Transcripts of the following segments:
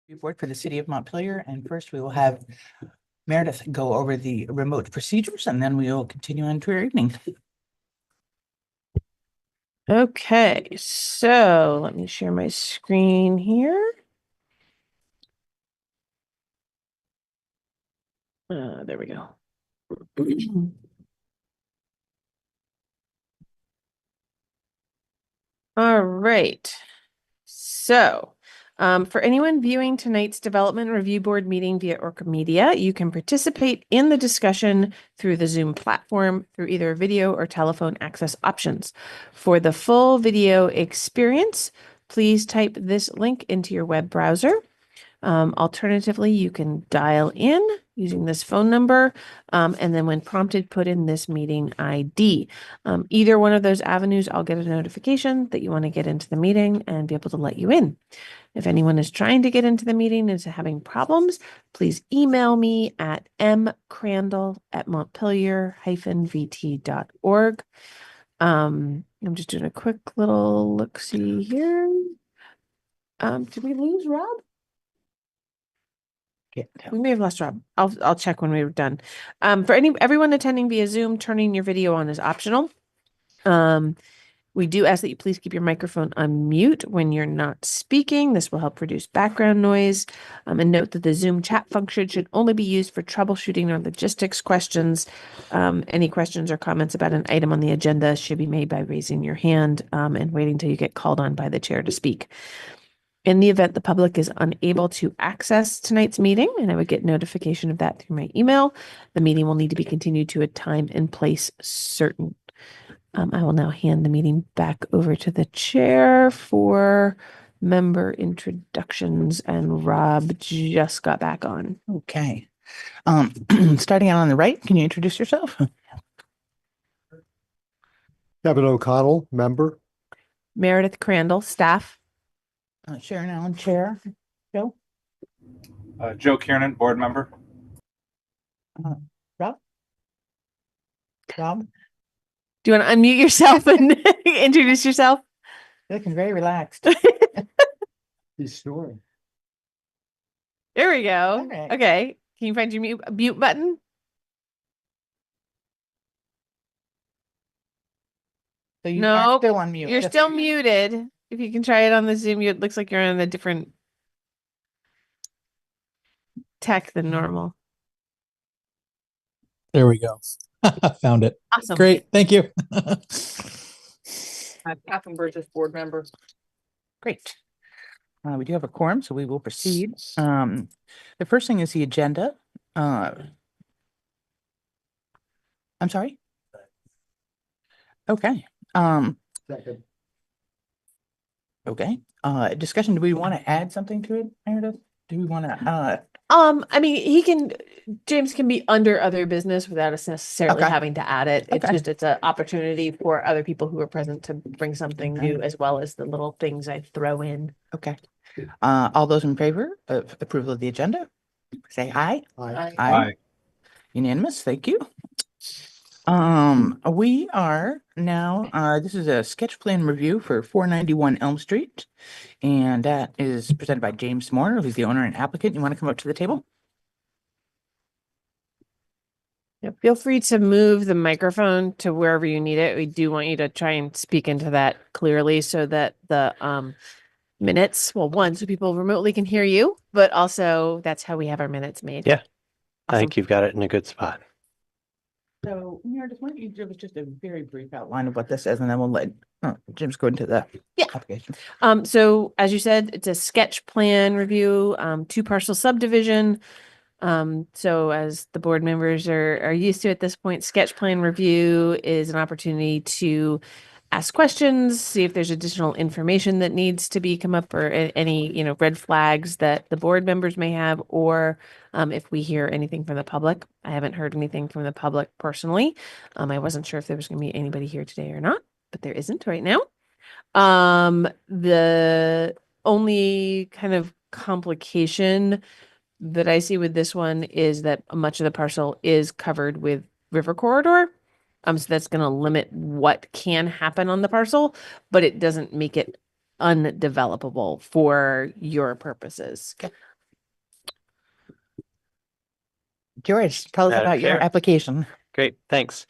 Report for the city of Montpelier, and first we will have Meredith go over the remote procedures, and then we will continue on to our evening. Okay, so let me share my screen here. There we go. All right. So, for anyone viewing tonight's Development Review Board meeting via ORCA Media, you can participate in the discussion through the Zoom platform through either video or telephone access options. For the full video experience, please type this link into your web browser. Alternatively, you can dial in using this phone number, and then when prompted, put in this meeting ID. Either one of those avenues, I'll get a notification that you want to get into the meeting and be able to let you in. If anyone is trying to get into the meeting and is having problems, please email me at mcrandall@montpelier-vt.org. I'm just doing a quick little look-see here. Did we lose Rob? We may have lost Rob. I'll check when we're done. For everyone attending via Zoom, turning your video on is optional. We do ask that you please keep your microphone on mute when you're not speaking. This will help reduce background noise. And note that the Zoom chat function should only be used for troubleshooting or logistics questions. Any questions or comments about an item on the agenda should be made by raising your hand and waiting until you get called on by the chair to speak. In the event the public is unable to access tonight's meeting, and I would get notification of that through my email, the meeting will need to be continued to a time and place certain. I will now hand the meeting back over to the chair for member introductions, and Rob just got back on. Okay. Starting out on the right, can you introduce yourself? Kevin O'Connell, member. Meredith Crandall, staff. Sharon Allen, chair. Joe? Joe Kiernan, board member. Rob? Rob? Do you want to unmute yourself and introduce yourself? You're looking very relaxed. He's snoring. There we go. All right. Okay. Can you find your mute button? So you are still on mute. You're still muted. If you can try it on the Zoom, it looks like you're on a different tech than normal. There we go. Found it. Awesome. Great. Thank you. Catherine Burgess, board member. Great. We do have a quorum, so we will proceed. The first thing is the agenda. I'm sorry. Okay. Second. Okay. Discussion. Do we want to add something to it, Meredith? Do we want to? I mean, James can be under other business without us necessarily Okay. having to add it. It's Okay. just, it's an opportunity for other people who are present to bring something Okay. new, as well as the little things I throw in. Okay. All those in favor of approval of the agenda, say aye. Aye. Aye. Unanimous. Thank you. We are now, this is a sketch plan review for 491 Elm Street, and that is presented by James Moore, who's the owner and applicant. You want to come up to the table? Yeah, feel free to move the microphone to wherever you need it. We do want you to try and speak into that clearly so that the minutes, well, one, so people remotely can hear you, but also that's how we have our minutes made. Yeah. I Awesome. think you've got it in a good spot. So, Meredith, why don't you give us just a very brief outline of what this is, and then we'll let Jim's go into the application. So as you said, it's a sketch plan review, 2-parcel subdivision. So as the board members are used to at this point, sketch plan review is an opportunity to ask questions, see if there's additional information that needs to be come up, or any, red flags that the board members may have, or if we hear anything from the public. I haven't heard anything from the public personally. I wasn't sure if there was going to be anybody here today or not, but there isn't right now. The only kind of complication that I see with this one is that much of the parcel is covered with river corridor. So that's going to limit what can happen on the parcel, but it doesn't make it undevelopable for your purposes. Okay. George, tell us Madam about your Chair. application. Great, thanks.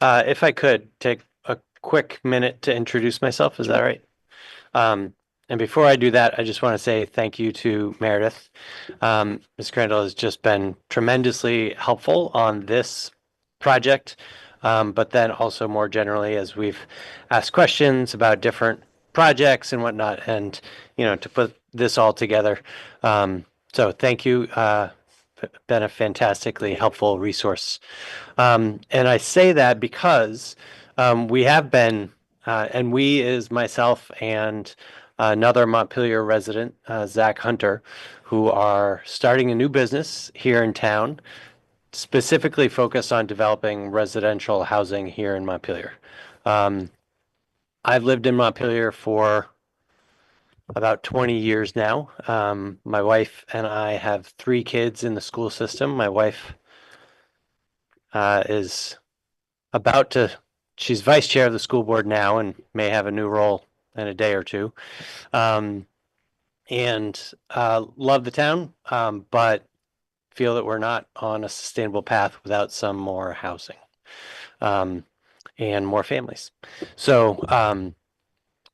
If I could take a quick minute to introduce myself, is that right? And before I do that, I just want to say thank you to Meredith. Ms. Crandall has just been tremendously helpful on this project, but then also more generally as we've asked questions about different projects and whatnot, and to put this all together. So thank you. Been a fantastically helpful resource. And I say that because we have been, and we is myself and another Montpelier resident, Zach Hunter, who are starting a new business here in town, specifically focused on developing residential housing here in Montpelier. I've lived in Montpelier for about 20 years now. My wife and I have 3 kids in the school system. My wife is about to, she's vice chair of the school board now and may have a new role in a day or two. And love the town, but feel that we're not on a sustainable path without some more housing and more families. So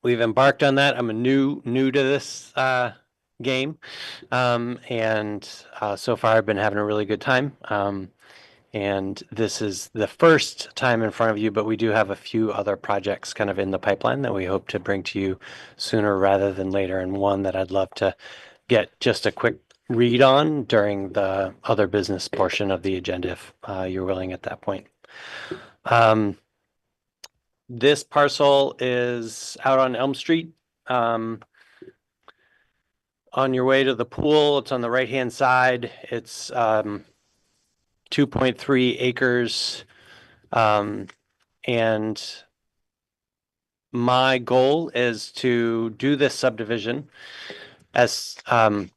we've embarked on that. I'm a new to this game, and so far I've been having a really good time. And this is the first time in front of you, but we do have a few other projects kind of in the pipeline that we hope to bring to you sooner rather than later. And one that I'd love to get just a quick read on during the other business portion of the agenda, if you're willing at that point. This parcel is out on Elm Street. On your way to the pool, it's on the right-hand side. It's 2.3 acres. And my goal is to do this subdivision as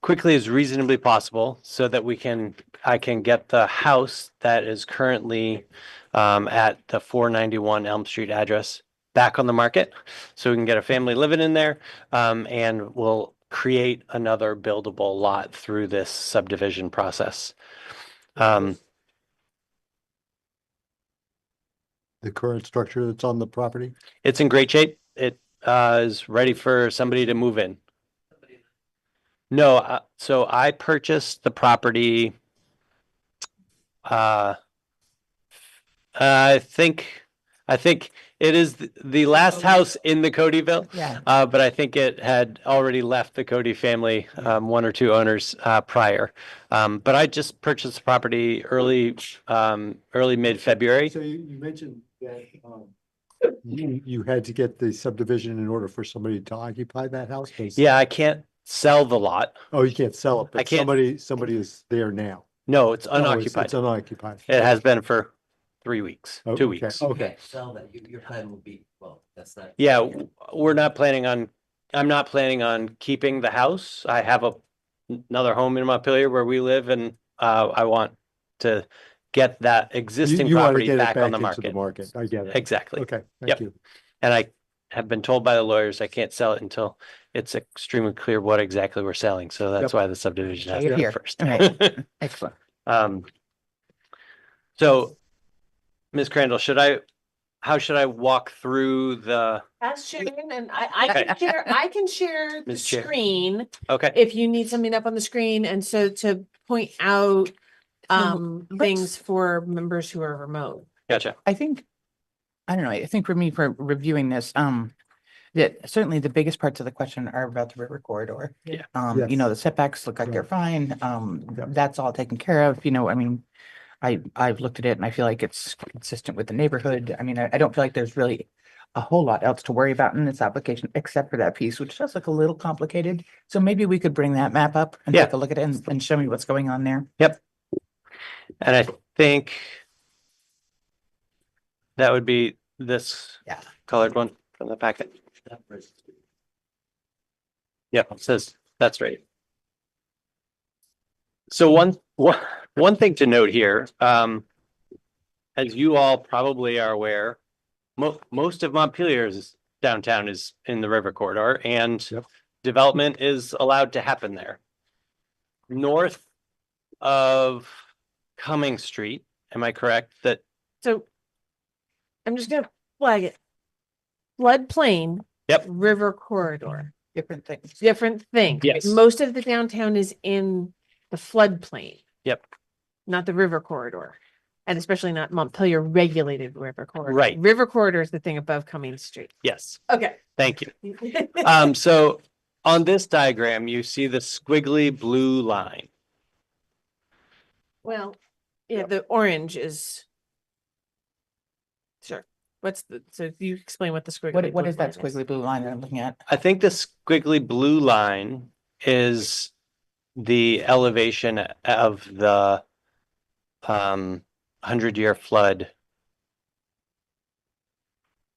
quickly as reasonably possible so that I can get the house that is currently at the 491 Elm Street address back on the market. So we can get a family living in there, and we'll create another buildable lot through this subdivision process. The current structure that's on the property? It's in great shape. It is ready for somebody to move in. No, so I purchased the property. I think it is the last house in the Codyville. Yeah. But I think it had already left the Cody family, 1 or 2 owners prior. But I just purchased the property early mid-February. So you mentioned that you had to get the subdivision in order for somebody to occupy that house? Yeah, I can't sell the lot. Oh, you can't sell it, I but can't- somebody is there now. No, it's Oh, unoccupied. It's unoccupied. It has been for 3 weeks, Oh, 2 okay. weeks. Okay. Sell that, your plan will be, well, that's not. Yeah, I'm not planning on keeping the house. I have another home in Montpelier where we live, and I want to get that existing You want to property get it back on the into the market. market. I get it. Exactly. Okay, Yep. thank you. And I have been told by the lawyers I can't sell it until it's extremely clear what exactly we're selling. So that's Yep. why the subdivision has You're to here. come first. All right. Excellent. So, Ms. Crandall, how should I walk through the, Ask Sharon and I can share the Ms. Chair. screen okay, if you need something up on the screen. And so to point out let's- things for members who are remote. gotcha. I think, I don't know, I think for me, for reviewing this, that certainly the biggest parts of the question are about the river corridor. Yeah. Yes. The setbacks look like they're Right. fine. That's all taken care of, I mean, I've looked at it and I feel like it's consistent with the neighborhood. I mean, I don't feel like there's really a whole lot else to worry about in this application, except for that piece, which does look a little complicated. So maybe we could bring that map up and Yeah. take a look at it and show me what's going on there. And I think that would be this Yeah. colored one from the packet. Yeah, it says, that's right. So one thing to note here, as you all probably are aware, most of Montpelier's downtown is in the river corridor, and Yep. development is allowed to happen there. North of Cumming Street. Am I correct? That, So I'm just gonna flag it. Floodplain. Yep. River corridor, Different things. different thing. Yes. Most of the downtown is in the floodplain. Yep. Not the river corridor. And especially not Montpelier regulated river corridor. Right. River corridor is the thing above Cummings Street. yes, Okay. thank you. So on this diagram, you see the squiggly blue line. Well, yeah, the orange is. Sure. What's the, so you explain what the squiggly. What blue is that line squiggly blue line that I'm looking at? I think the squiggly blue line is the elevation of the 100-year flood.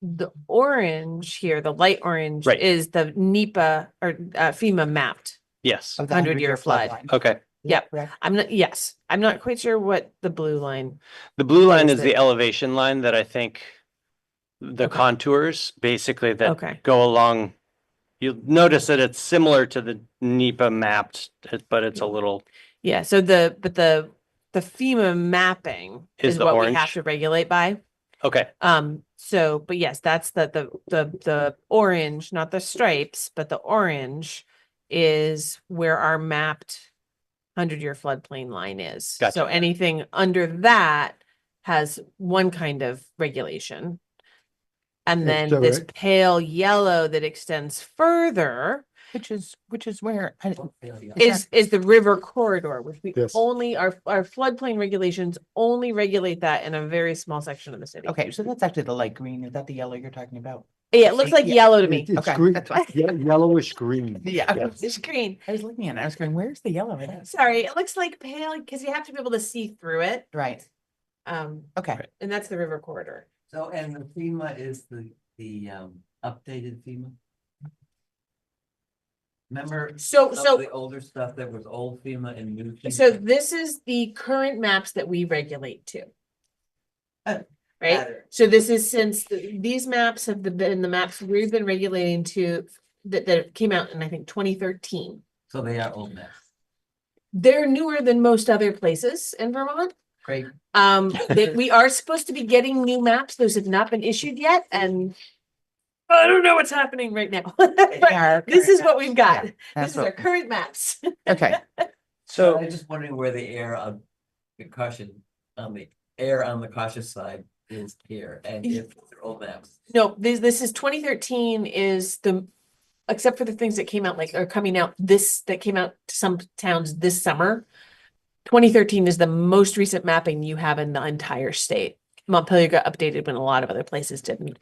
The orange here, the light orange Right. is the NEPA or FEMA mapped. Yes. Of the 100-year flood. line. Okay. Is that Yep. correct? I'm not quite sure what the blue line. The blue line is is the it? elevation line that I think the Okay. contours basically that Okay. go along. You'll notice that it's similar to the NEPA mapped, but it's a little, Yeah, so the FEMA mapping Is is the what we have orange? to regulate by. okay, So, but yes, that's the orange, not the stripes, but the orange is where our mapped 100-year floodplain line is. So Gotcha. anything under that has one kind of regulation. And Yeah, then so this it- pale yellow that extends further Which is where is the river corridor, which we Yes. only, our floodplain regulations only regulate that in a very small section of the city. okay, so that's actually the light green. Is that the yellow you're talking about? Yeah, it looks like Yeah. yellow to me. It's Okay, green, that's fine. yellowish green. Yeah. Yes. It's green. I was looking at it. I was going, where's the yellow in it? Sorry, it looks like pale because you have to be able to see through it. Right. Okay. Right. And that's the river corridor. So, and the FEMA is the updated FEMA? Remember So some of the older stuff that was old FEMA and new FEMA? so this is the current maps that we regulate to. Right? Better. So this is since these maps have been the maps we've been regulating to that came out in, I think, 2013. So they are old maps. They're newer than most other places in Vermont. Great. We are supposed to be getting new maps. Those have not been issued yet, and I don't know what's happening right now. But Our this current is what maps. we've got. Yeah, This that's is our what- current maps. Okay. So so I'm just wondering where the air on the air on the cautious side is here, and if they're old maps. No, this is 2013 is the, except for the things that came out like are coming out that came out to some towns this summer. 2013 is the most recent mapping you have in the entire state. Montpelier got updated when a lot of other places didn't.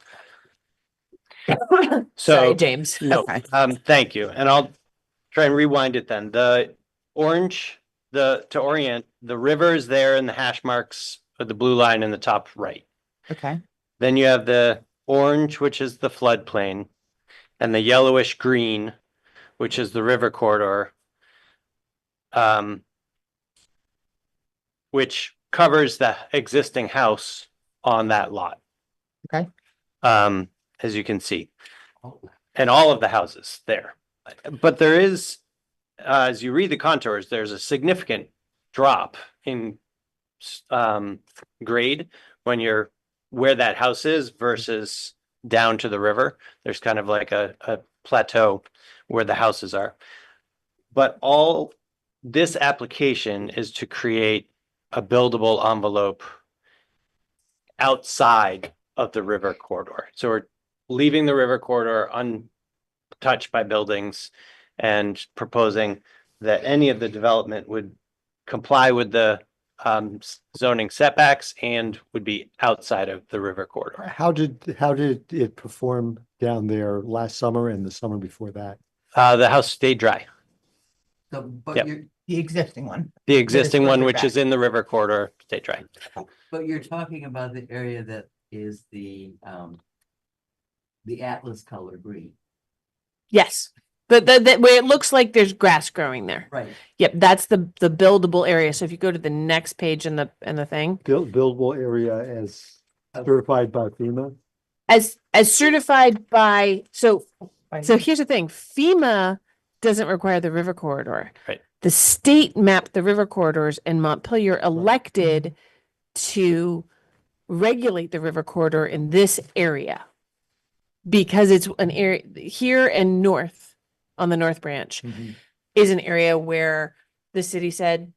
Sorry, So- James. no, Okay. thank you. And I'll try and rewind it then. The orange, to orient, the river is there and the hash marks with the blue line in the top right. Okay. Then you have the orange, which is the floodplain, and the yellowish green, which is the river corridor. Which covers the existing house on that lot. Okay. As you can see, and all of the houses there. But there is, as you read the contours, there's a significant drop in grade when you're where that house is versus down to the river. There's kind of like a plateau where the houses are. But all this application is to create a buildable envelope outside of the river corridor. So we're leaving the river corridor untouched by buildings and proposing that any of the development would comply with the zoning setbacks and would be outside of the river corridor. How did it perform down there last summer and the summer before that? The house stayed dry. So, but Yep. The existing one. The existing one, further which back. is in the river corridor, stayed dry. but you're talking about the area that is the Atlas color green, Yes. The where it looks like there's grass growing there. right? Yep, that's the buildable area. So if you go to the next page in the thing, Buildable area as certified by FEMA? as certified by, so here's the thing, FEMA doesn't require the river corridor. Right. The state mapped the river corridors and Montpelier elected to regulate the river corridor in this area. Because it's an area here and north on the North Branch Mhm. is an area where the city said,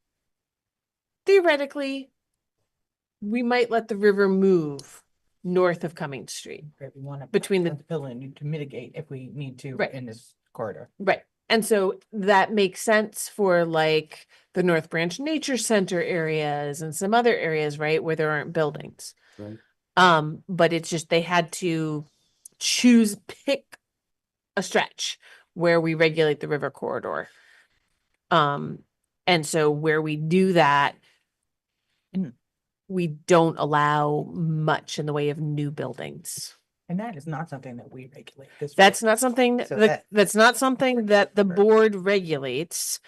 theoretically, we might let the river move north of Cummings Street. We want to Between the- fill in to mitigate if we need to Right. in this corridor. Right. And so that makes sense for like the North Branch Nature Center areas and some other areas, right, where there aren't buildings. Right. But it's just they had to pick a stretch where we regulate the river corridor. And so where we do that, Mm. we don't allow much in the way of new buildings. And that is not something that we regulate. That's not something So that's not something that the board regulates.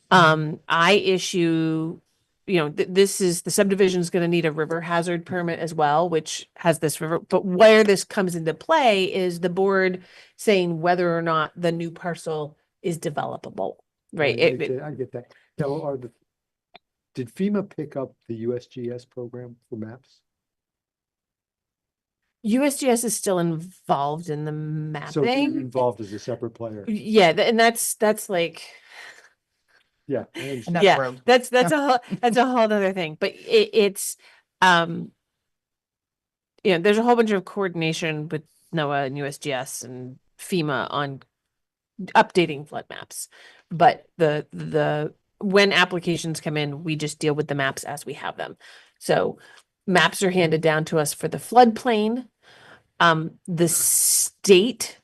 I issue, this is the subdivision is going to need a river hazard permit as well, which has this river. But where this comes into play is the board saying whether or not the new parcel is developable, right? I get that. Now, did FEMA pick up the USGS program for maps? USGS is still involved in the So they're mapping. involved as a separate player. Yeah, and that's like. Yeah. I understand. And that's Yeah, road. that's that's a whole other thing, but it's there's a whole bunch of coordination with NOAA and USGS and FEMA on updating flood maps. But the when applications come in, we just deal with the maps as we have them. So maps are handed down to us for the floodplain. The state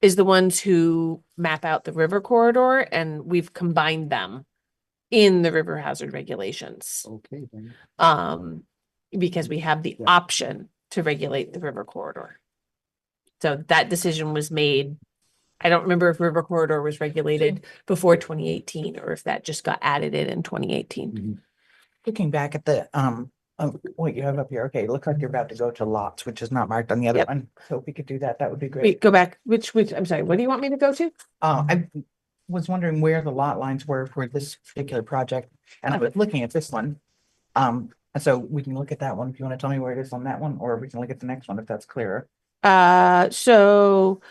is the ones who map out the river corridor, and we've combined them in the river hazard regulations. Okay, then. Because we have the Yeah. option to regulate the river corridor. So that decision was made. I don't remember if river corridor was regulated before 2018 or if that just got added in 2018. Looking back at the, what you have up here, okay, it looks like you're about to go to lots, which is not marked on the other Yep. one. So if we could do that, that would be Wait, great. go back. Which, I'm sorry, what do you want me to go to? I was wondering where the lot lines were for this particular project, and I was looking at this one. And so we can look at that one if you want to tell me where it is on that one, or we can look at the next one if that's clearer. So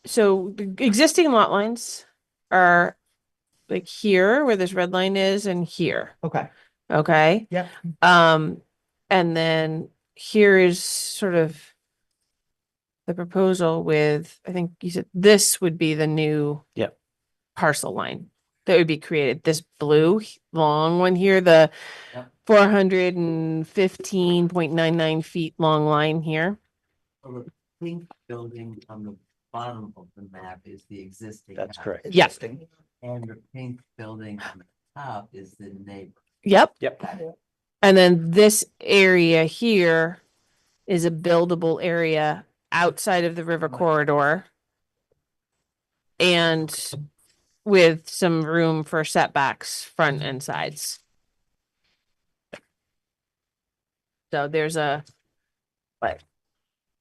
the existing lot lines are like here where this red line is and here. Okay, Okay. yep, And then here is sort of the proposal with, I think you said this would be the new Yep. parcel line that would be created. This blue long one here, the Yep. 415.99 feet long line here. So the pink building on the bottom of the map is the existing. That's house, correct. Yeah. interesting. And the pink building on the top is the neighbor. Yep. Yep. And then this area here is a buildable area outside of the river corridor. And with some room for setbacks, front and sides. So there's a, what?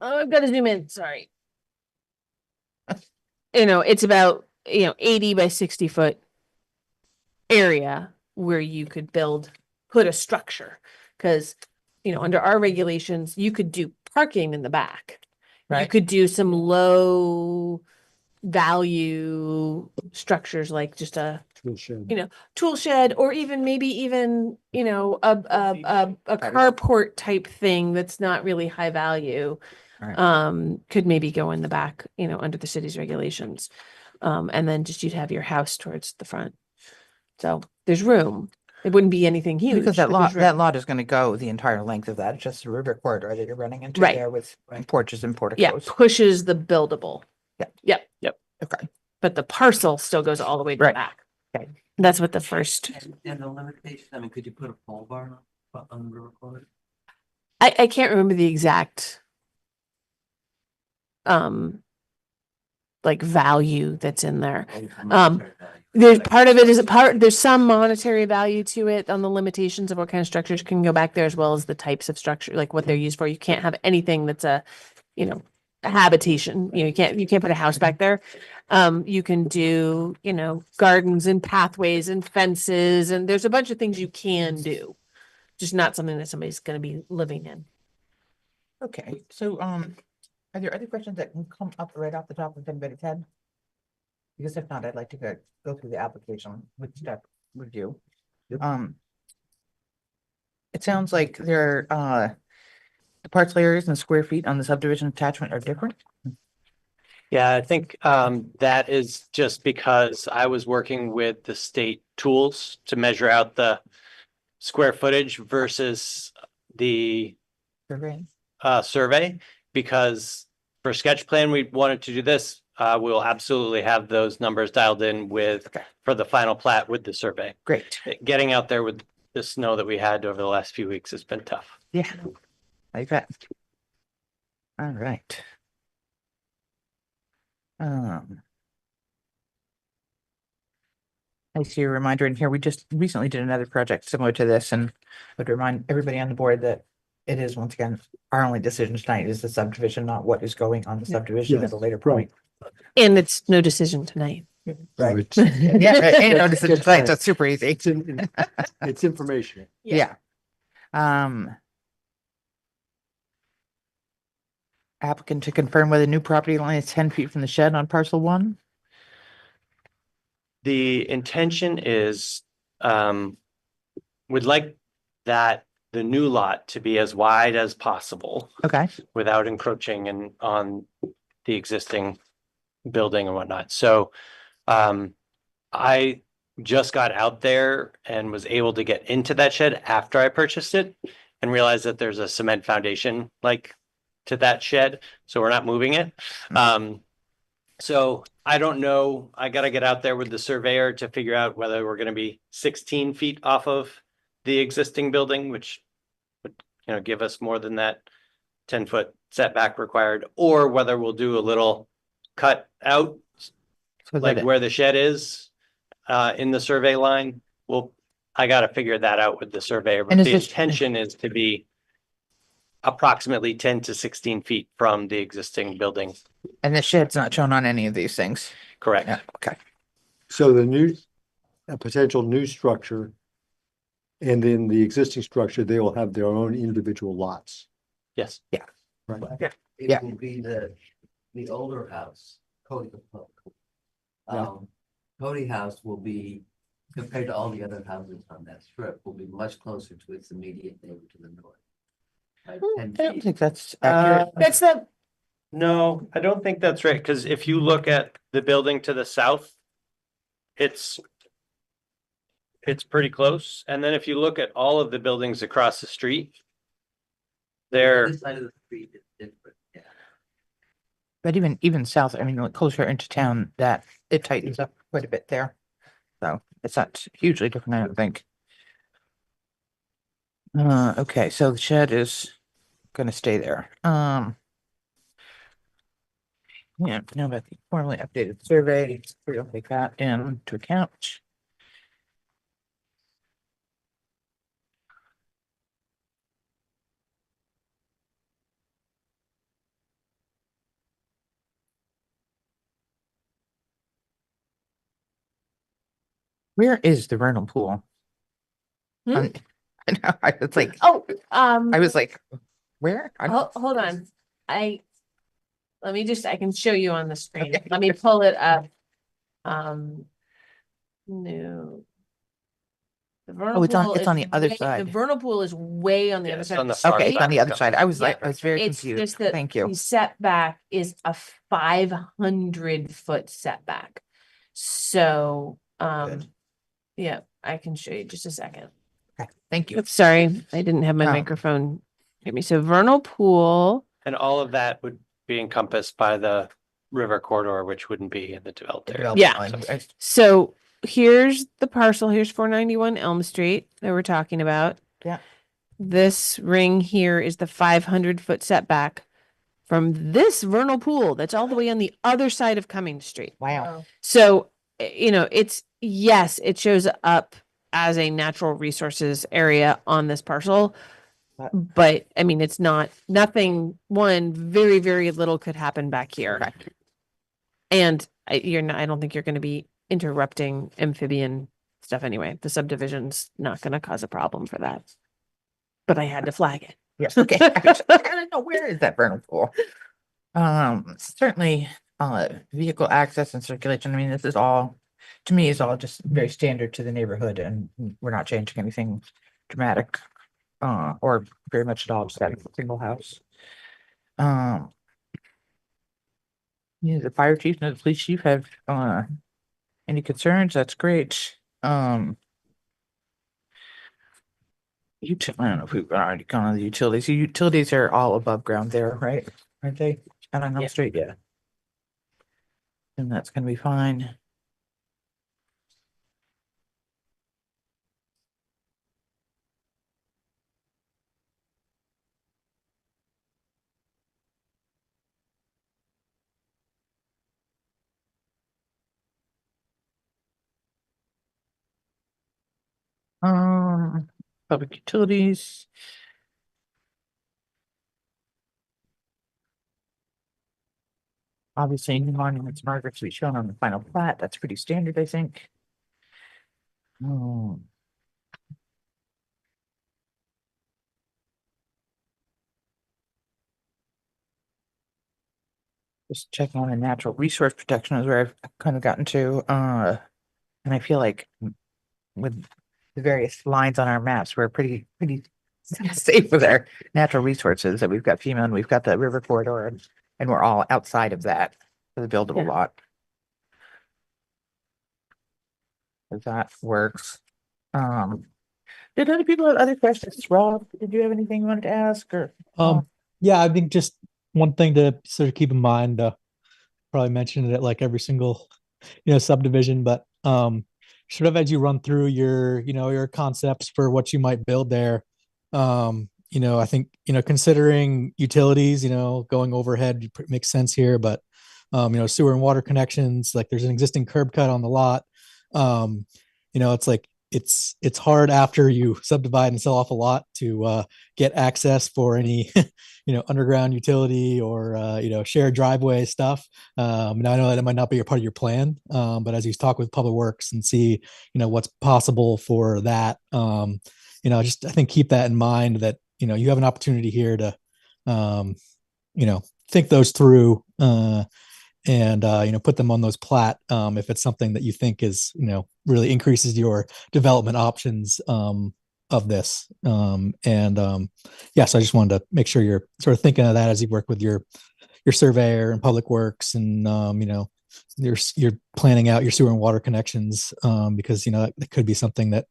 Oh, I've got to zoom in, sorry. It's about, 80 by 60 foot area where you could put a structure. Cause, under our regulations, you could do parking in the back. You Right. could do some low value structures like just a Tool shed. tool shed, or maybe even a carport type thing that's not really high value. Right. Could maybe go in the back, under the city's regulations. And then just you'd have your house towards the front. So there's room. It wouldn't be anything huge. Because that but lot, there's room. that lot is gonna go the entire length of that. It's just a river corridor that you're running into Right. there with porches and Yeah, porticos. pushes the buildable. Yep. Yep. Yep. Okay. But the parcel still goes all the way to the Right. back. Okay. That's what the first, And the limitation, could you put a pole barn on the river corridor? I can't remember the exact like value that's in there. There's part of it is there's some monetary value to it on the limitations of what kind of structures can go back there, as well as the types of structure, like what they're used for. You can't have anything that's a habitation. You can't put a house back there. You can do, gardens and pathways and fences, and there's a bunch of things you can do. Just not something that somebody's gonna be living in. Okay, so, are there other questions that can come up right off the top of anybody's head? Because if not, I'd like to go through the application with step review. It sounds like the parcel areas and square feet on the subdivision attachment are different. Yeah, I think that is just because I was working with the state tools to measure out the square footage versus the Survey. survey. Because for sketch plan, we wanted to do this. We'll absolutely have those numbers dialed in with Okay. for the final plat with the survey. Great. Getting out there with the snow that we had over the last few weeks has been tough. Yeah. Like that. All right. I see a reminder in here. We just recently did another project similar to this, and would remind everybody on the board that it is, once again, our only decision tonight is the subdivision, not what is going on the subdivision at a later point. And it's no decision tonight. Right. So Yeah, and no That's decision good tonight, point. so it's super easy. it's informational. Yeah. Applicant to confirm whether new property line is 10 feet from the shed on parcel 1. The intention is, we'd like that the new lot to be as wide as possible Okay. without encroaching on the existing building and whatnot. So, I just got out there and was able to get into that shed after I purchased it and realized that there's a cement foundation to that shed, so we're not moving it. So I don't know, I gotta get out there with the surveyor to figure out whether we're gonna be 16 feet off of the existing building, which would, give us more than that 10-foot setback required, or whether we'll do a little cut out, So like that where the shed is, in the survey line. I gotta figure that out with the surveyor, And but is the this- intention is to be approximately 10 to 16 feet from the existing building. and the shed's not shown on any of these things. Correct. Yeah, okay. So a potential new structure, and then the existing structure, they will have their own individual lots. Yes. Right. Yeah. It will be the older house, Cody. Yeah. Cody House will be, compared to all the other houses on that strip, will be much closer to its immediate neighbor to the north. By 10 I don't feet. think that's accurate. That's the, No, I don't think that's right, because if you look at the building to the south, it's pretty close. And then if you look at all of the buildings across the street, they're, This side of the street is different, yeah. But even south, I mean, like closer into town, that it tightens up quite a bit there. So it's not hugely different, I don't think. Okay, so the shed is gonna stay there. Yeah, know about the formally updated survey. We'll take that into account. Where is the vernal pool? Hmm? I know, I was like, I was like, where? hold on. I can show you on the screen. Let me pull it up. No. The vernal it's on- pool it's is on the other way- side. The vernal pool is way on the Yeah, other it's side. on the of far Okay, it's on the side. other side. I was Yeah. I was very It's confused. just that Thank the you. setback is a 500-foot setback. So, Good. yeah, I can show you just a second. Okay, thank you. Oops, sorry, I didn't have my No. microphone. Hit me. So vernal pool, and all of that would be encompassed by the river corridor, which wouldn't be in the developed area. Yeah. So here's the parcel. Here's 491 Elm Street that we're talking about. Yeah. This ring here is the 500-foot setback from this vernal pool that's all the way on the other side of Cummings Street. Wow. So, yes, it shows up as a natural resources area on this parcel, But I mean, it's not, nothing, very, very little could happen back here. Correct. And I don't think you're going to be interrupting amphibian stuff anyway. The subdivision's not going to cause a problem for that. But I had to flag it. Yes, okay. I don't know, where is that vernal pool? Certainly, vehicle access and circulation, I mean, this is all, to me, is all just very standard to the neighborhood, and we're not changing anything dramatic, or very much at all, just adding a single house. Yeah, the fire chief and the police chief have, any concerns? That's great. I don't know if we've already gone on the utilities. The utilities are all above ground there, right? Aren't they? Out on Elm Yeah. Street, yeah. And that's gonna be fine. Public utilities. Obviously, new monuments markers to be shown on the final plat. That's pretty standard, I think. Um, Just checking on the natural resource protection is where I've kind of gotten to, and I feel like with the various lines on our maps, we're pretty safe with our natural resources, that we've got FEMA and we've got the river corridor, and we're all outside of that for the buildable Yeah. lot. If that works. Did other people have other questions? Rob, did you have anything you wanted to ask, or? Yeah, I think just one thing to sort of keep in mind, probably mentioned it like every single, subdivision, but sort of as you run through your concepts for what you might build there, I think, considering utilities, going overhead makes sense here, but sewer and water connections, like there's an existing curb cut on the lot. It's like it's hard after you subdivide and sell off a lot to get access for any underground utility or shared driveway stuff. And I know that it might not be a part of your plan, but as you talk with Public Works and see what's possible for that, just I think keep that in mind, that you have an opportunity here to think those through, and put them on those plat, if it's something that you think is really increases your development options of this. So I just wanted to make sure you're sort of thinking of that as you work with your surveyor and Public Works, and you're planning out your sewer and water connections, because that could be something that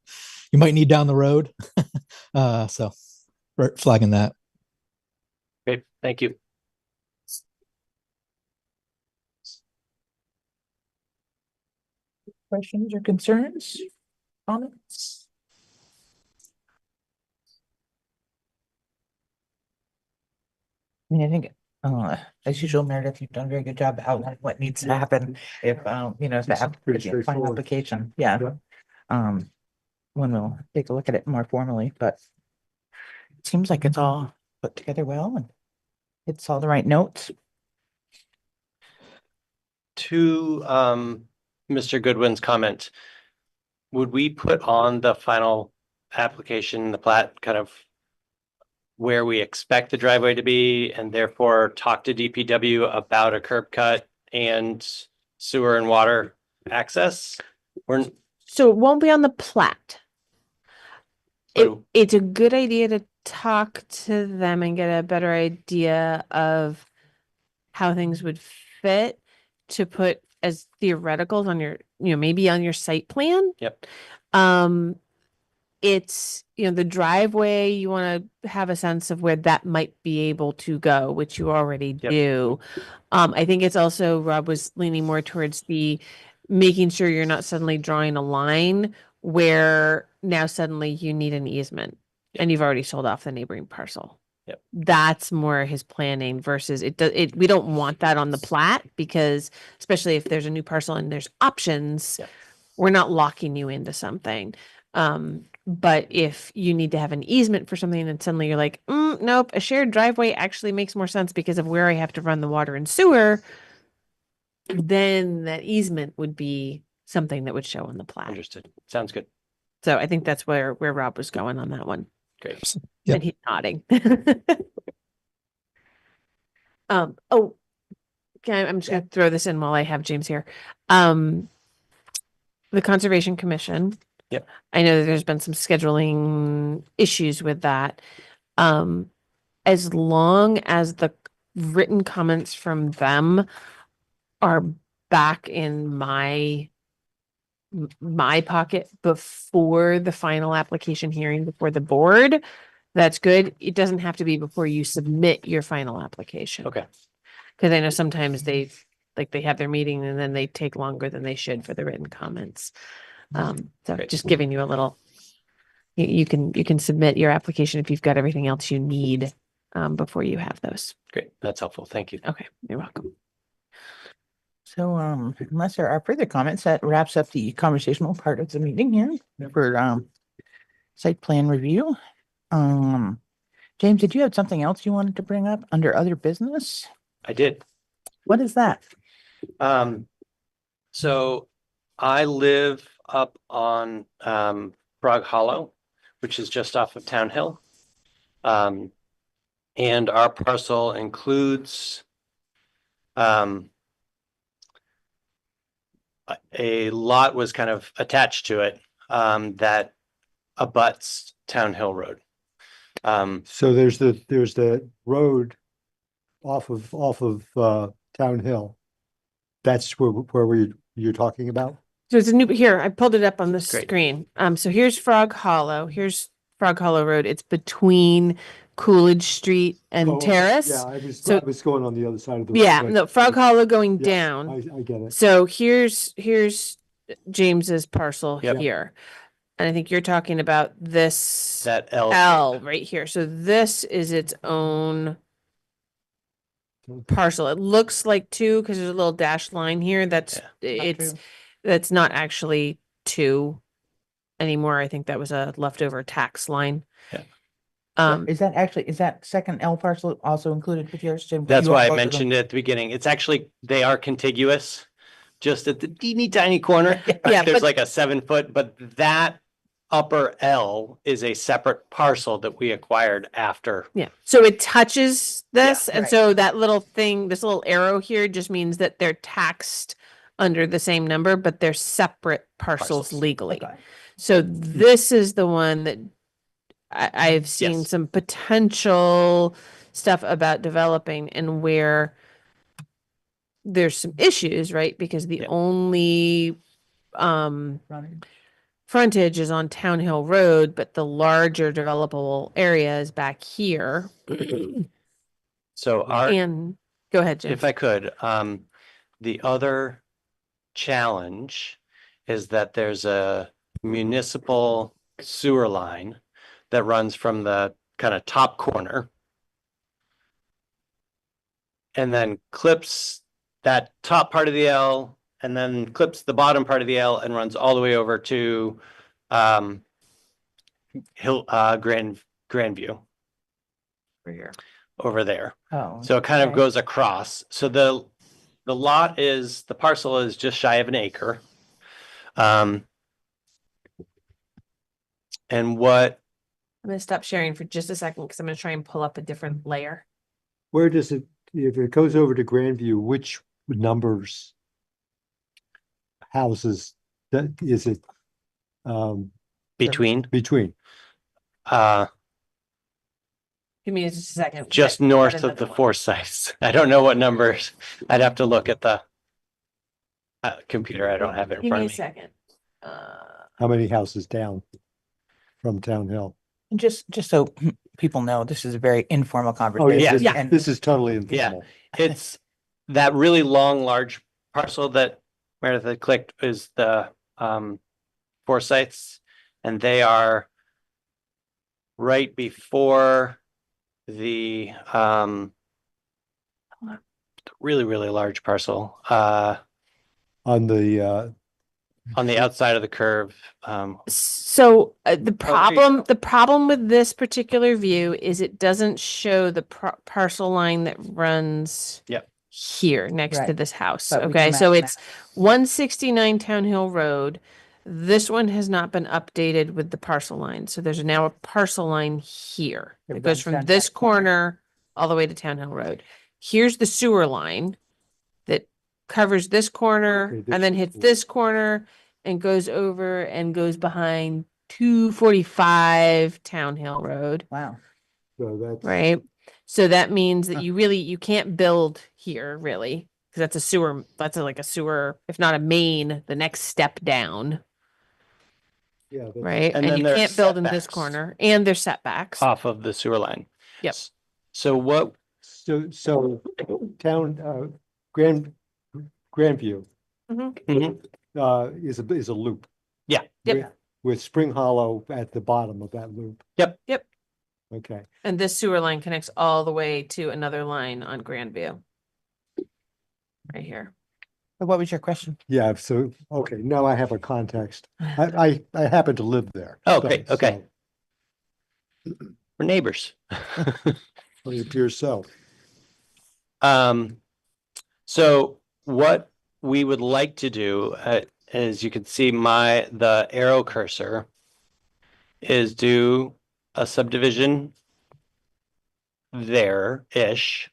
you might need down the road. So flagging that. Great, thank you. Questions or concerns? Comments? I mean, I think, as usual, Meredith, you've done a very good job outlining what needs to happen if, if the Pretty final straightforward. application, yeah. When we'll take a look at it more formally, but it seems like it's all put together well, and it's all the right notes. To Mr. Goodwin's comment, would we put on the final application, the plat, kind of where we expect the driveway to be, and therefore talk to DPW about a curb cut and sewer and water access? Or So it won't be on the plat. But- It's a good idea to talk to them and get a better idea of how things would fit, to put as theoreticals on your, maybe on your site plan. Yep. It's, the driveway, you want to have a sense of where that might be able to go, which you already Yep. do. I think it's also, Rob was leaning more towards the making sure you're not suddenly drawing a line where now suddenly you need an easement and you've already sold off the neighboring parcel. Yep. That's more his planning versus we don't want that on the plat, because especially if there's a new parcel and there's options, Yep. we're not locking you into something. But if you need to have an easement for something and suddenly you're like, nope, a shared driveway actually makes more sense because of where I have to run the water and sewer, then that easement would be something that would show on the plat. Understood. Sounds good. So I think that's where Rob was going on that one. Great. Yep. And he's nodding. Oh, okay, I'm just gonna throw this in while I have James here. The Conservation Commission. Yep. I know that there's been some scheduling issues with that. As long as the written comments from them are back in my pocket before the final application hearing before the board, that's good. It doesn't have to be before you submit your final application. Okay. Because I know sometimes they have their meeting and then they take longer than they should for the written comments. So Great. just giving you a little, you can submit your application if you've got everything else you need before you have those. Great. That's helpful. Thank you. Okay, you're welcome. So, unless there are further comments, that wraps up the conversational part of the meeting here for, site plan review. James, did you have something else you wanted to bring up under other business? I did. What is that? So I live up on Frog Hollow, which is just off of Town Hill. And our parcel includes a lot was kind of attached to it that abuts Town Hill Road. So there's the road off of Town Hill. That's where you're talking about? So it's a new, here, I pulled it up on the Great. screen. So here's Frog Hollow. Here's Frog Hollow Road. It's between Coolidge Street and Oh, okay. Terrace. Yeah, I So- was going on the other side of the road. Yeah, but- no, Frog Hollow going Yeah, down. I get it. So here's James's parcel Yep. here. And I think you're talking about this That L. L right here. So this is its own parcel. It looks like two because there's a little dashed line here. That's that's not actually two anymore. I think that was a leftover tax line. Yeah. Is that second L parcel also included with yours, Jim? That's You why own I both of them? mentioned it at the beginning. It's actually, they are contiguous, just at the teeny tiny corner. Yeah, There's but- like a 7 foot, but that upper L is a separate parcel that we acquired after. Yeah. So it touches this. Yeah, And right. so that little thing, this little arrow here just means that they're taxed under the same number, but they're separate parcels Parcels. legally. Okay. So this is the one that I've seen Yes. some potential stuff about developing and where there's some issues, right? Because the Yeah. only Running. frontage is on Town Hill Road, but the larger developable area is back here. So our, And go ahead, Jim. if I could, the other challenge is that there's a municipal sewer line that runs from the kind of top corner and then clips that top part of the L and then clips the bottom part of the L and runs all the way over to Grandview over there. Oh. So it kind of okay. goes across. So the parcel is just shy of an acre. And what, I'm gonna stop sharing for just a second because I'm gonna try and pull up a different layer. Where does it, if it goes over to Grandview, which numbers houses that is it between, between? Give me just a second. just Got north of another the one. Forsyths. I don't know what numbers. I'd have to look at the computer. I don't have it in Give front me a of me. second. How many houses down from Town Hill? And just so people know, this is a very informal Oh, conversation. yeah, Yeah. And this is totally informal. It's that really long, large parcel that Meredith had clicked is the Forsyths. And they are right before the really, really large parcel. On the on the outside of the curve. So the problem with this particular view is it doesn't show the parcel line that runs Yep. here next to Right. this house. But we Okay, can so map it's 169 Town Hill Road. This one has not been updated with the parcel line. So there's now a parcel line here. It It goes runs from down this that corner. corner all the way to Town Hill Road. Here's the sewer line that covers this corner Okay, this and then is hits cool. this corner and goes over and goes behind 245 Town Hill Road, Wow. So that's. right? So that means that Huh. you can't build here really, because that's a sewer, like a sewer, if not a main, the next step down, Yeah. that's- right? And And then you there are can't build in this setbacks. corner, and there's setbacks. Off of the sewer line. Yep. So what, So town, Grandview, Mhm. is a loop. Yeah. Yep. With Spring Hollow at the bottom of that loop. Yep. Yep. Okay, And this sewer line connects all the way to another line on Grandview. Right here. What was your question? yeah, so, okay, now I have a context. I happen to live there. Oh, so- great, okay. so we're neighbors. It appears so. So what we would like to do, as you can see the arrow cursor, is do a subdivision there-ish,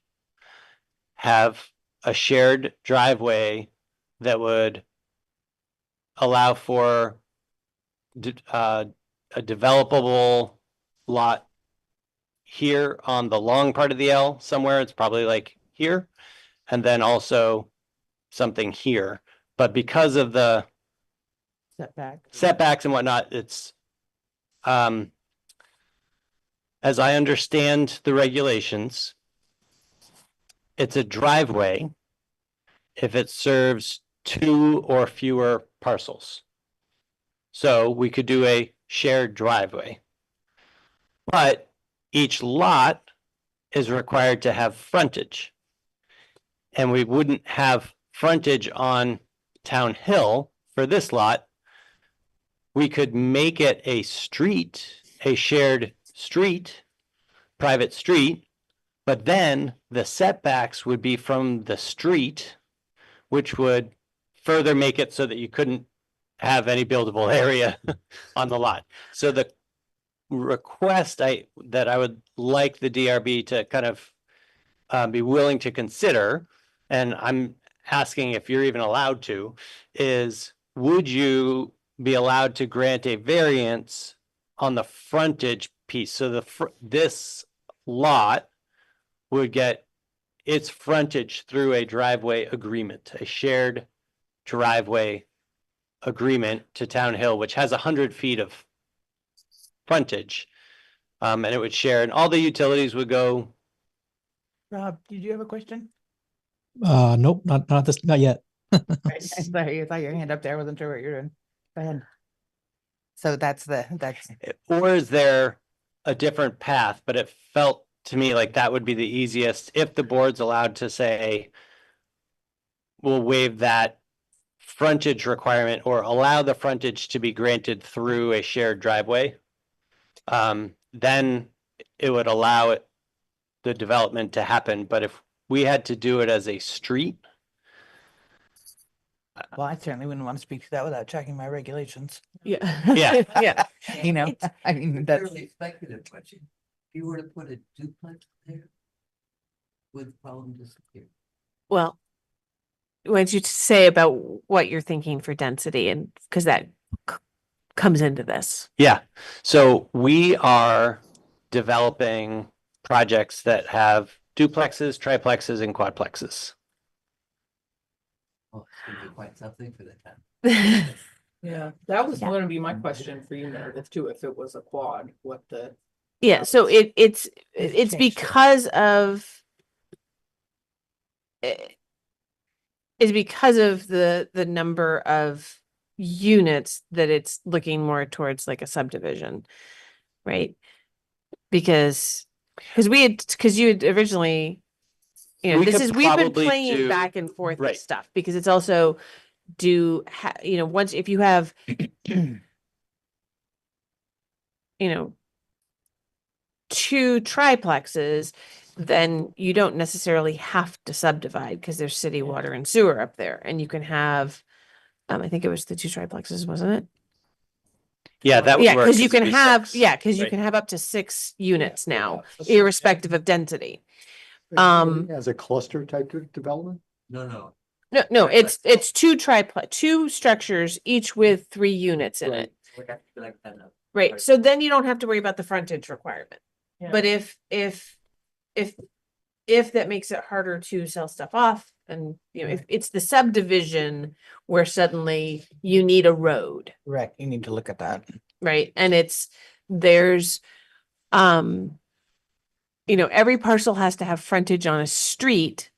have a shared driveway that would allow for a developable lot here on the long part of the L somewhere. It's probably like here, and then also something here. But because of the setbacks and whatnot, it's as I understand the regulations, it's a driveway if it serves 2 or fewer parcels. So we could do a shared driveway. But each lot is required to have frontage. And we wouldn't have frontage on Town Hill for this lot. We could make it a street, a shared street, private street, but then the setbacks would be from the street, which would further make it so that you couldn't have any buildable area on the lot. So the request that I would like the DRB to kind of be willing to consider, and I'm asking if you're even allowed to, is would you be allowed to grant a variance on the frontage piece? So this lot would get its frontage through a driveway agreement, a shared driveway agreement to Town Hill, which has 100 feet of frontage. And it would share, and all the utilities would go. Rob, did you have a question? Nope, not yet. Sorry, I saw your hand up there. I wasn't sure what you're doing. Go ahead. So that's. Or is there a different path? But it felt to me like that would be the easiest if the board's allowed to say, we'll waive that frontage requirement or allow the frontage to be granted through a shared driveway. Then it would allow the development to happen. But if we had to do it as a street. Well, I certainly wouldn't want to speak to that without checking my regulations. Yeah. Yeah. Yeah. You know, It's- I mean, It's that's, fairly speculative question. If you were to put a duplex there, would the problem disappear? Well, why don't you say about what you're thinking for density, and because that comes into this. Yeah, so we are developing projects that have duplexes, triplexes, and quadplexes. Oh, it's gonna be quite something for the town. Yeah, that was Yeah. gonna be my question for you, Meredith, too, if it was a quad, what the. Yeah, so it's changed it. because of it's because of the number of units that it's looking more towards like a subdivision, right? Because you had originally, We this could is we've been probably playing do- back and forth right. with stuff because it's also once if you have, two triplexes, then you don't necessarily have to subdivide because there's city water and sewer up there, and you can have, I think it was the two triplexes, wasn't it? Yeah, that would Yeah, work. because you 'cause it'd can be have, six, because you right? can have up to 6 units now, Yeah, so six, irrespective of density. As a cluster type of development? No. No, it's two structures, each with 3 units in it. So we have to be like that now. Right, so then you don't have to worry about the frontage requirement. Yeah. But if that makes it harder to sell stuff off, and if it's the subdivision where suddenly you need a road, Right, you need to look at that. right? And there's every parcel has to have frontage on a street.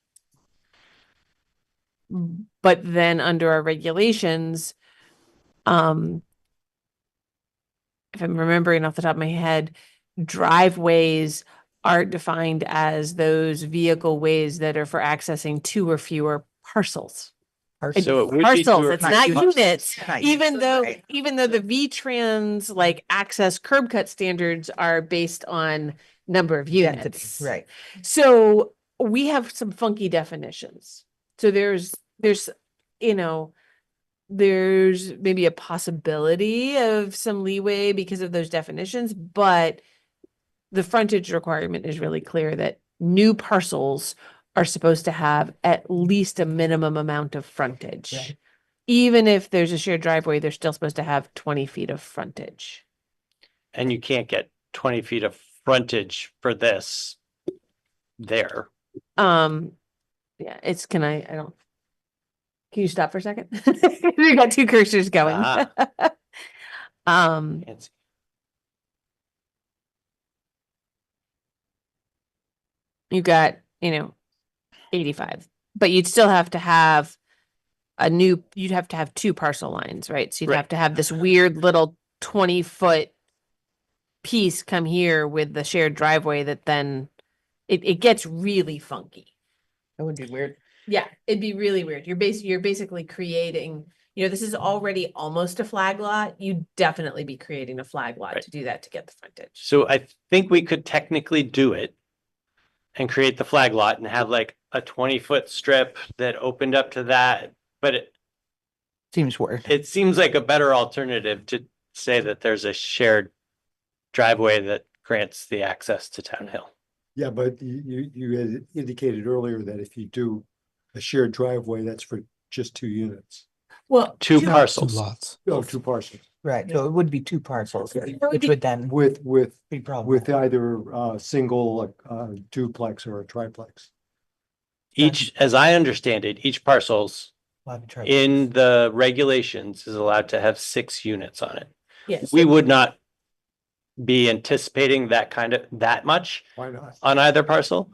But then under our regulations, if I'm remembering off the top of my head, driveways are defined as those vehicle ways that are for accessing 2 or fewer parcels. So it would be Parcels, two or it's not not units. units, Not even units, though, right. the V-Trans like access curb cut standards are based on number of Density, units. right. So we have some funky definitions. So there's maybe a possibility of some leeway because of those definitions, but the frontage requirement is really clear that new parcels are supposed to have at least a minimum amount of frontage. Right. Even if there's a shared driveway, they're still supposed to have 20 feet of frontage. And you can't get 20 feet of frontage for this there. Yeah, can you stop for a second? We got 2 cursors going. Can't see. You got, 85, but you'd still have to have you'd have to have 2 parcel lines, right? So you'd Right. have to have this weird little 20-foot piece come here with the shared driveway that then it gets really funky. That would be weird. Yeah, it'd be really weird. You're basically creating, this is already almost a flag lot. You'd definitely be creating a flag lot Right. to do that, to get the frontage. So I think we could technically do it and create the flag lot and have like a 20-foot strip that opened up to that. But Seems weird. it seems like a better alternative to say that there's a shared driveway that grants the access to Town Hill. Yeah, but you had indicated earlier that if you do a shared driveway, that's for just 2 units. Well, Two Two parcels. lots. Oh, 2 parcels Right, so it would be 2 parcels, would which be- would then with be problematic. either single duplex or a triplex. Each, as I understand it, each parcel's We'll have to try- in the regulations is allowed to have 6 units on it. yes. We would not be anticipating that much Why not? on either parcel.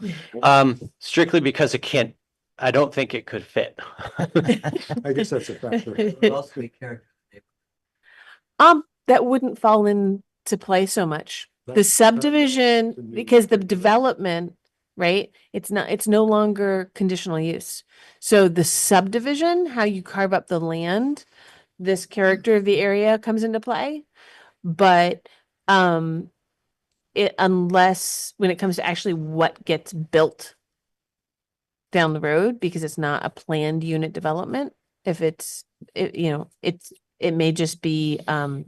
Strictly because I don't think it could fit. I guess that's a factor. It would also be character. That wouldn't fall into play so much. The That's- subdivision, the new- because the development, right? It's no longer conditional use. So the subdivision, how you carve up the land, this character of the area comes into play. But unless when it comes to actually what gets built down the road, because it's not a planned unit development, it may just be But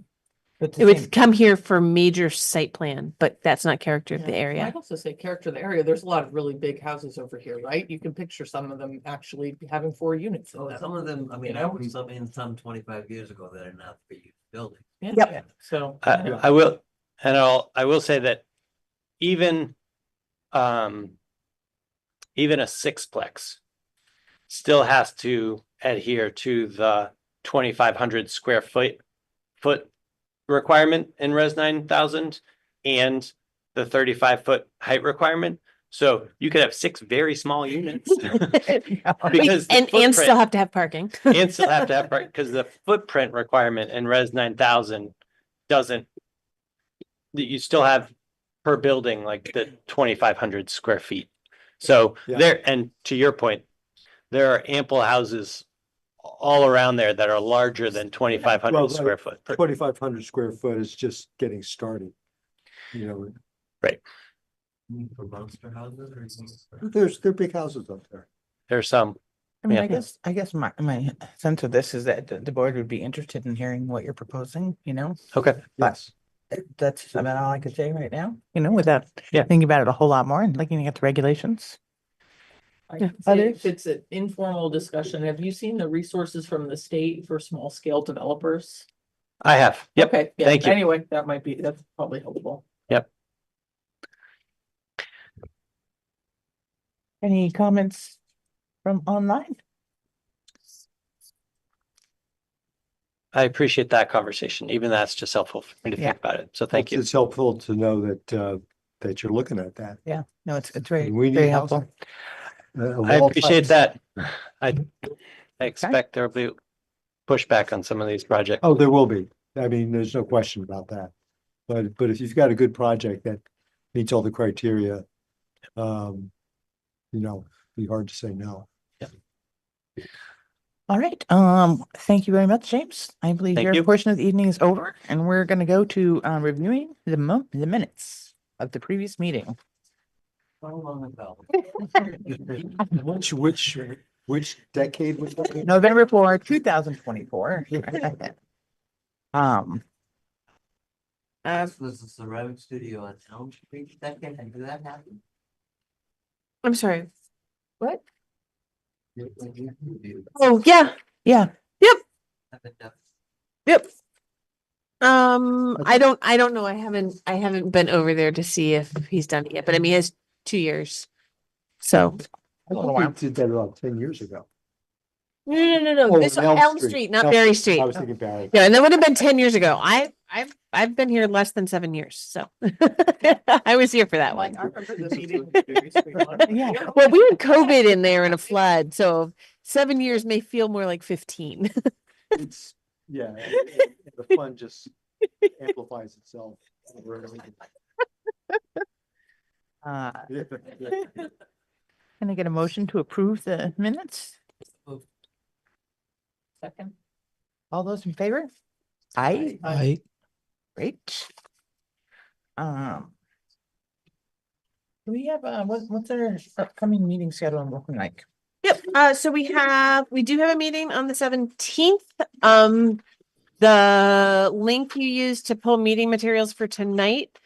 it the same- would come here for major site plan, but that's not character of the Yeah. area. I'd also say character of the area. There's a lot of really big houses over here, right? You can picture some of them actually having 4 units in So them. some of them, I mean, You know? I put some in some 25 years ago that are not for use building. Yeah. Yep. So. I will say that even a 6-plex still has to adhere to the 2,500 square foot requirement in Res 9,000 and the 35-foot height requirement. So you could have 6 very small units. Because the and still footprint- have to have parking. and still have to have, because the footprint requirement in Res 9,000 doesn't, you still have per building like the 2,500 square feet. So Yeah. there, and to your point, there are ample houses all around there that are larger than 2,500 Well, square foot. 2,500 square foot is just getting started. You know, For monster houses or something? there are big houses up there. There's some. I mean, Yeah. I guess my sense of this is that the board would be interested in hearing what you're proposing, you know? Okay. Yes. That's about all I could say right now, you know, without Yeah. thinking about it a whole lot more and looking at the regulations. I Yeah. can say if it's an informal discussion, have you seen the resources from the state for small scale developers? I have. Yep. Okay, yeah, Thank you. anyway, that's probably helpful. Any comments from online? I appreciate that conversation. Even that's just helpful for me to Yeah. think about it. So thank you. It's helpful to know that you're looking at that. Yeah, no, it's very, We need very housing. helpful. Of I all appreciate types. that. I expect there'll be pushback on some of these projects. Oh, there will be. I mean, there's no question about that. But if you've got a good project that meets all the criteria, you know, be hard to say no. All right, thank you very much, James. I believe Thank your you. portion of the evening is over and we're gonna go to reviewing the minutes of the previous meeting. How long ago? Which decade was that? November 4, 2024. This was the ceramic studio on Elm Street second, and did that happen? I'm sorry. What? Review. Oh, yeah. Yeah, Haven't done- Yep. I don't know. I haven't been over there to see if he's done it yet, but I mean, he has 2 years. So, I thought we did that about 10 years ago. no. Oh, This on Elm Street, not Berry Street. I was thinking Barry. Yeah, and that would have been 10 years ago. I've been here less than 7 years, so I was here for that one. I remember the meeting. yeah. Well, we had COVID in there and a flood, so 7 years may feel more like 15. It's, yeah, the fun just amplifies itself. Uh, Can I get a motion to approve the minutes? Second. All those in favor? Aye. I, Great. Do we have, what's our upcoming meeting schedule looking like? Yep. So we do have a meeting on the 17th. The link you used to pull meeting materials for tonight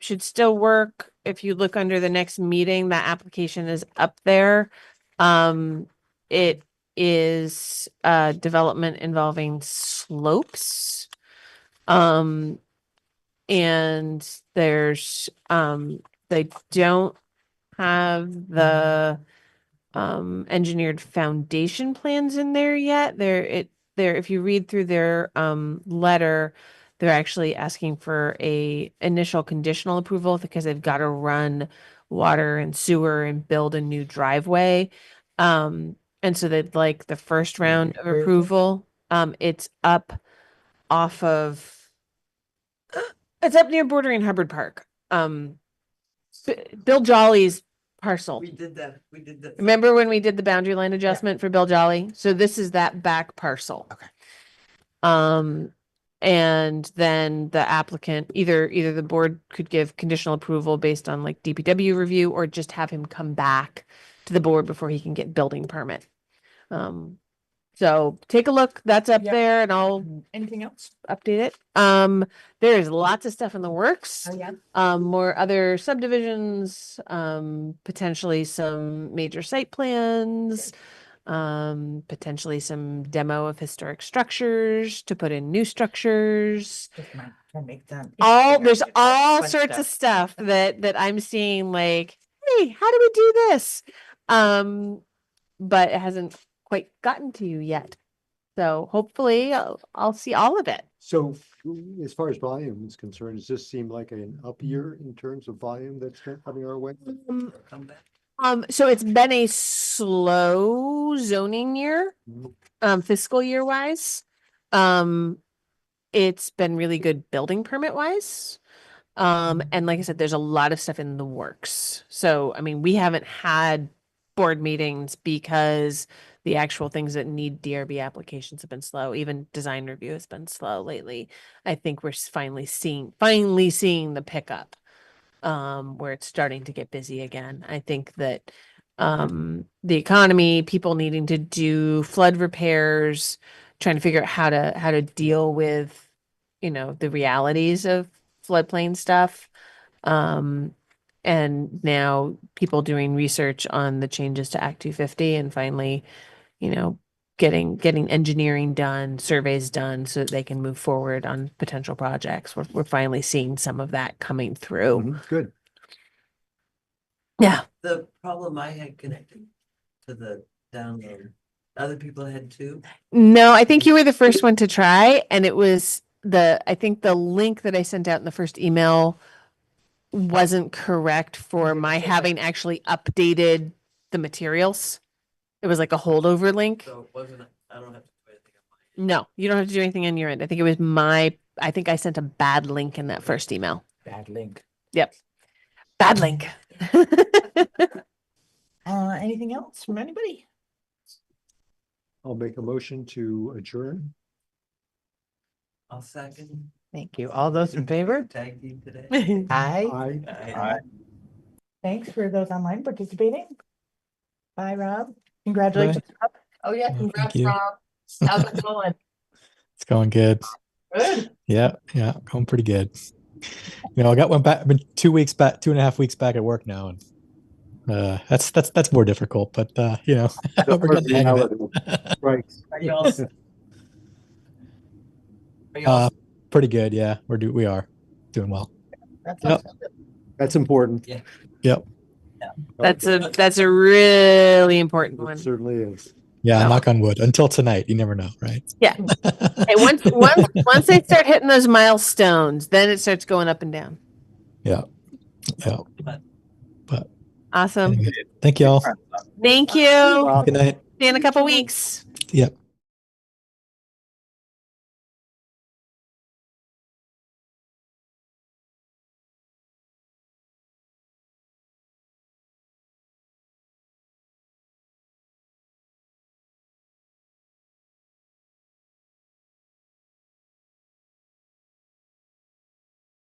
should still work. If you look under the next meeting, that application is up there. It is development involving slopes. And there's they don't have the engineered foundation plans in there yet. If you read through their letter, they're actually asking for a initial conditional approval because they've got to run water and sewer and build a new driveway. And so they'd like the first round of Where is it? approval. It's up off of it's up near bordering Hubbard Park. Bill Jolly's parcel. We did that. Remember when we did the boundary line adjustment for Bill Jolly? So this is that back parcel. Okay. And then the applicant, either the board could give conditional approval based on like DPW review or just have him come back to the board before he can get building permit. So take a look, that's up Yep. there and I'll Anything else? update it. There's lots of stuff in the works. Oh, yeah. More other subdivisions, potentially some major site plans, potentially some demo of historic structures to put in new structures. Just might try to make that. There's all Fun sorts of stuff that I'm seeing like, hey, how do we do this? But it hasn't quite gotten to you yet. So hopefully I'll see all of it. So as far as volume is concerned, does this seem like an up year in terms of volume that's coming our way? Come back. So it's been a slow zoning year, fiscal year wise. It's been really good building permit wise. And like I said, there's a lot of stuff in the works. So, I mean, we haven't had board meetings because the actual things that need DRB applications have been slow. Even design review has been slow lately. I think we're finally seeing the pickup, where it's starting to get busy again. I think that the economy, people needing to do flood repairs, trying to figure out how to deal with, the realities of floodplain stuff. And now people doing research on the changes to Act 250 and finally, getting engineering done, surveys done so that they can move forward on potential projects. We're finally seeing some of that coming through. Good. Yeah. The problem I had connected to the download, other people had too. No, I think you were the first one to try, and it was I think the link that I sent out in the first email wasn't correct for my having actually updated the materials. It was like a holdover link. So it wasn't, I don't have to do anything on No, you don't have to do anything on your end. I think I think I sent a bad link in that first email. Bad link. Yep. Bad link. Anything else from anybody? I'll make a motion to adjourn. I'll second. Thank you. All those in favor? Tag team today. Aye. Aye. Thanks for those online participating. Bye, Rob. Congratulations. Rob. Oh, yeah, thank congrats, you. Rob. How's it going? It's going good. Good. Yeah, going pretty good. Went back. I've been 2.5 weeks back at work now, and that's more difficult. But we're getting the hang of it. Right. Are you all? Are you all? Pretty good. Yeah, we are doing well. That's Yep. awesome. That's important. Yeah. Yep. That's a really important It one. certainly is. Yeah, No. knock on wood. Until tonight, you never know, right? Yeah. Hey, once they start hitting those milestones, then it starts going up and down. Yeah. Awesome. Anyway, thank y'all. Thank you. Rob. Good night. See you in a couple weeks. Yep.